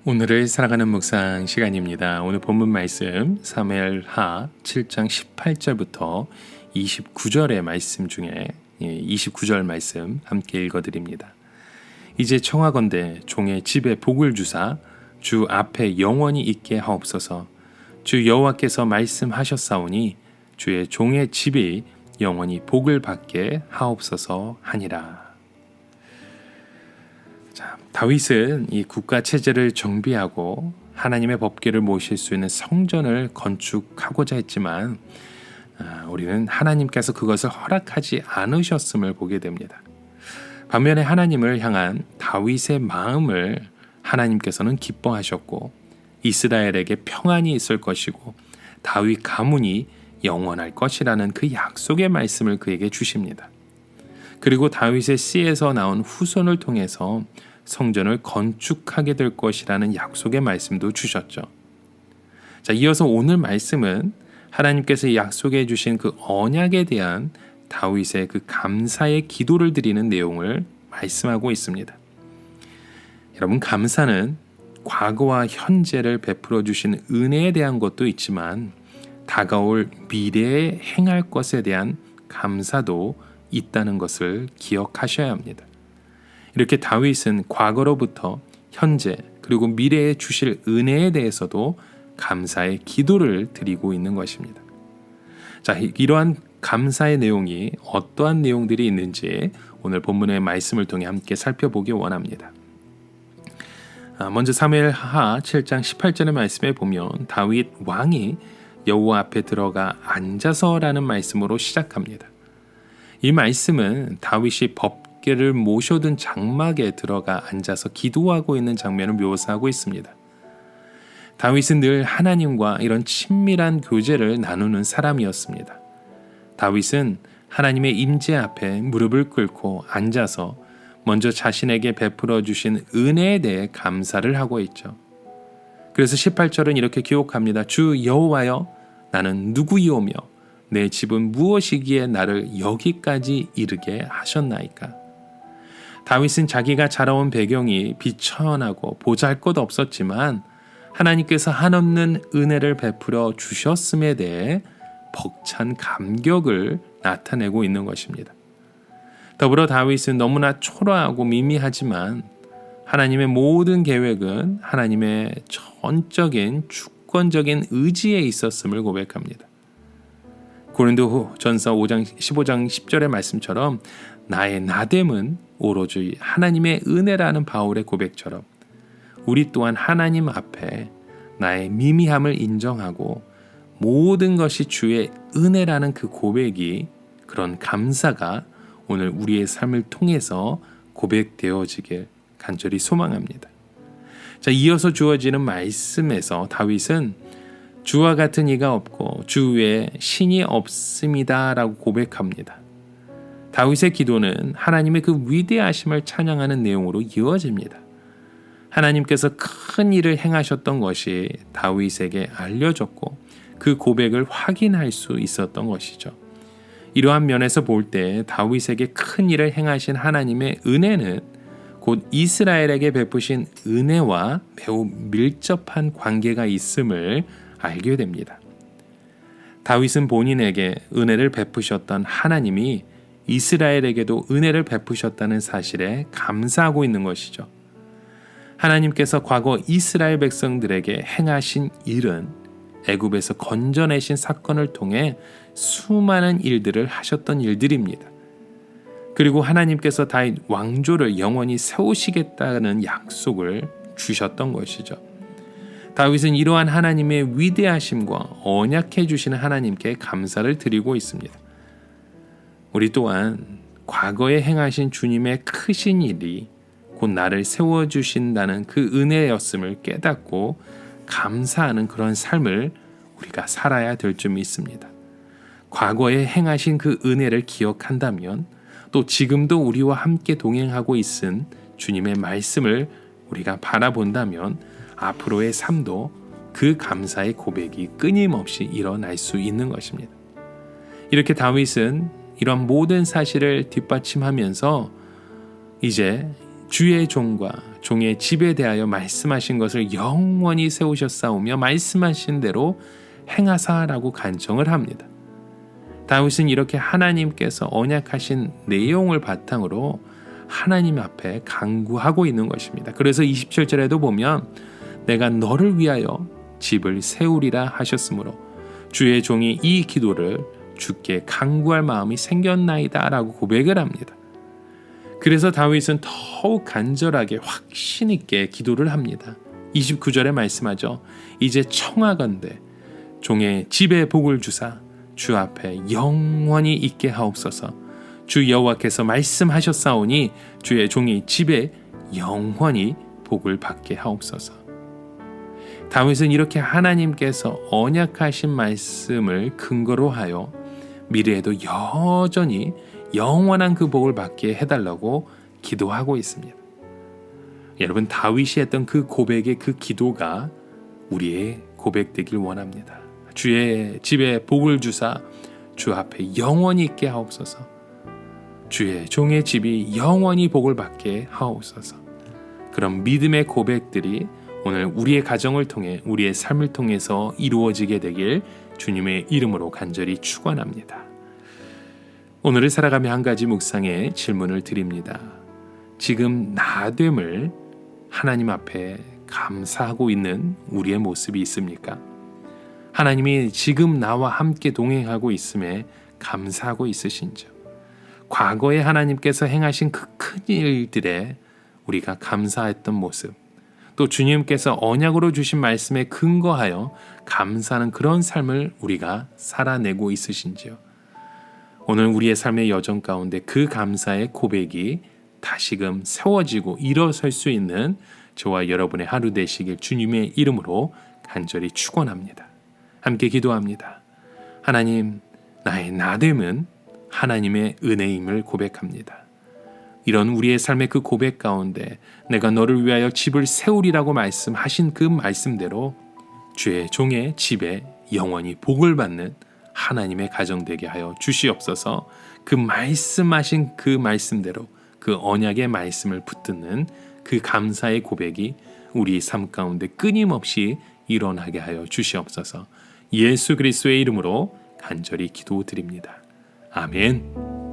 오늘을 살아가는 묵상 시간입니다. 오늘 본문 말씀 사무엘하 7장 18절부터 29절의 말씀 중에 29절 말씀 함께 읽어드립니다. 이제 청하건대 종의 집에 복을 주사 주 앞에 영원히 있게 하옵소서. 주 여호와께서 말씀하셨사오니 주의 종의 집이 영원히 복을 받게 하옵소서 하니라. 다윗은 이 국가 체제를 정비하고 하나님의 법궤를 모실 수 있는 성전을 건축하고자 했지만 우리는 하나님께서 그것을 허락하지 않으셨음을 보게 됩니다. 반면에 하나님을 향한 다윗의 마음을 하나님께서는 기뻐하셨고 이스라엘에게 평안이 있을 것이고 다윗 가문이 영원할 것이라는 그 약속의 말씀을 그에게 주십니다. 그리고 다윗의 씨에서 나온 후손을 통해서 성전을 건축하게 될 것이라는 약속의 말씀도 주셨죠. 자, 이어서 오늘 말씀은 하나님께서 약속해 주신 그 언약에 대한 다윗의 그 감사의 기도를 드리는 내용을 말씀하고 있습니다. 여러분, 감사는 과거와 현재를 베풀어 주신 은혜에 대한 것도 있지만 다가올 미래에 행할 것에 대한 감사도 있다는 것을 기억하셔야 합니다. 이렇게 다윗은 과거로부터 현재 그리고 미래에 주실 은혜에 대해서도 감사의 기도를 드리고 있는 것입니다. 자, 이러한 감사의 내용이 어떠한 내용들이 있는지 오늘 본문의 말씀을 통해 함께 살펴보기 원합니다. 먼저 사무엘하 7장 18절의 말씀에 보면 다윗 왕이 여호와 앞에 들어가 앉아서라는 말씀으로 시작합니다. 이 말씀은 다윗이 법궤를 모셔둔 장막에 들어가 앉아서 기도하고 있는 장면을 묘사하고 있습니다. 다윗은 늘 하나님과 이런 친밀한 교제를 나누는 사람이었습니다. 다윗은 하나님의 임재 앞에 무릎을 꿇고 앉아서 먼저 자신에게 베풀어 주신 은혜에 대해 감사를 하고 있죠. 그래서 18절은 이렇게 기록합니다. 주 여호와여, 나는 누구이오며 내 집은 무엇이기에 나를 여기까지 이르게 하셨나이까. 다윗은 자기가 자라온 배경이 비천하고 보잘것없었지만 하나님께서 한없는 은혜를 베풀어 주셨음에 대해 벅찬 감격을 나타내고 있는 것입니다. 더불어 다윗은 너무나 초라하고 미미하지만 하나님의 모든 계획은 하나님의 전적인 주권적인 의지에 있었음을 고백합니다. 고린도전서 15장 10절의 말씀처럼 나의 나됨은 오로지 하나님의 은혜라는 바울의 고백처럼 우리 또한 하나님 앞에 나의 미미함을 인정하고 모든 것이 주의 은혜라는 그 고백이, 그런 감사가 오늘 우리의 삶을 통해서 고백되어지길 간절히 소망합니다. 자, 이어서 주어지는 말씀에서 다윗은 주와 같은 이가 없고 주 외에 신이 없습니다 라고 고백합니다. 다윗의 기도는 하나님의 그 위대하심을 찬양하는 내용으로 이어집니다. 하나님께서 큰 일을 행하셨던 것이 다윗에게 알려졌고 그 고백을 확인할 수 있었던 것이죠. 이러한 면에서 볼 때 다윗에게 큰 일을 행하신 하나님의 은혜는 곧 이스라엘에게 베푸신 은혜와 매우 밀접한 관계가 있음을 알게 됩니다. 다윗은 본인에게 은혜를 베푸셨던 하나님이 이스라엘에게도 은혜를 베푸셨다는 사실에 감사하고 있는 것이죠. 하나님께서 과거 이스라엘 백성들에게 행하신 일은 애굽에서 건져내신 사건을 통해 수많은 일들을 하셨던 일들입니다. 그리고 하나님께서 다윗 왕조를 영원히 세우시겠다는 약속을 주셨던 것이죠. 다윗은 이러한 하나님의 위대하심과 언약해 주시는 하나님께 감사를 드리고 있습니다. 우리 또한 과거에 행하신 주님의 크신 일이 곧 나를 세워주신다는 그 은혜였음을 깨닫고 감사하는 그런 삶을 우리가 살아야 될 줄 믿습니다. 과거에 행하신 그 은혜를 기억한다면 또 지금도 우리와 함께 동행하고 있은 주님의 말씀을 우리가 바라본다면 앞으로의 삶도 그 감사의 고백이 끊임없이 일어날 수 있는 것입니다. 이렇게 다윗은 이런 모든 사실을 뒷받침하면서 이제 주의 종과 종의 집에 대하여 말씀하신 것을 영원히 세우셨사오며 말씀하신 대로 행하사라고 간청을 합니다. 다윗은 이렇게 하나님께서 언약하신 내용을 바탕으로 하나님 앞에 간구하고 있는 것입니다. 그래서 27절에도 보면 내가 너를 위하여 집을 세우리라 하셨으므로 주의 종이 이 기도를 주께 간구할 마음이 생겼나이다 라고 고백을 합니다. 그래서 다윗은 더욱 간절하게 확신 있게 기도를 합니다. 29절에 말씀하죠. 이제 청하건대 종의 집에 복을 주사 주 앞에 영원히 있게 하옵소서. 주 여호와께서 말씀하셨사오니 주의 종이 집에 영원히 복을 받게 하옵소서. 다윗은 이렇게 하나님께서 언약하신 말씀을 근거로 하여 미래에도 여전히 영원한 그 복을 받게 해달라고 기도하고 있습니다. 여러분, 다윗이 했던 그 고백의 그 기도가 우리의 고백되길 원합니다. 주의 집에 복을 주사 주 앞에 영원히 있게 하옵소서. 주의 종의 집이 영원히 복을 받게 하옵소서. 그런 믿음의 고백들이 오늘 우리의 가정을 통해 우리의 삶을 통해서 이루어지게 되길 주님의 이름으로 간절히 축원합니다. 오늘을 살아가며 한 가지 묵상의 질문을 드립니다. 지금 나됨을 하나님 앞에 감사하고 있는 우리의 모습이 있습니까? 하나님이 지금 나와 함께 동행하고 있음에 감사하고 있으신지요? 과거에 하나님께서 행하신 그 큰 일들에 우리가 감사했던 모습, 또 주님께서 언약으로 주신 말씀에 근거하여 감사하는 그런 삶을 우리가 살아내고 있으신지요? 오늘 우리의 삶의 여정 가운데 그 감사의 고백이 다시금 세워지고 일어설 수 있는 저와 여러분의 하루 되시길 주님의 이름으로 간절히 축원합니다. 함께 기도합니다. 하나님, 나의 나됨은 하나님의 은혜임을 고백합니다. 이런 우리의 삶의 그 고백 가운데 내가 너를 위하여 집을 세우리라고 말씀하신 그 말씀대로 주의 종의 집에 영원히 복을 받는 하나님의 가정 되게 하여 주시옵소서. 그 말씀하신 그 말씀대로 그 언약의 말씀을 붙드는 그 감사의 고백이 우리 삶 가운데 끊임없이 일어나게 하여 주시옵소서. 예수 그리스도의 이름으로 간절히 기도드립니다. 아멘.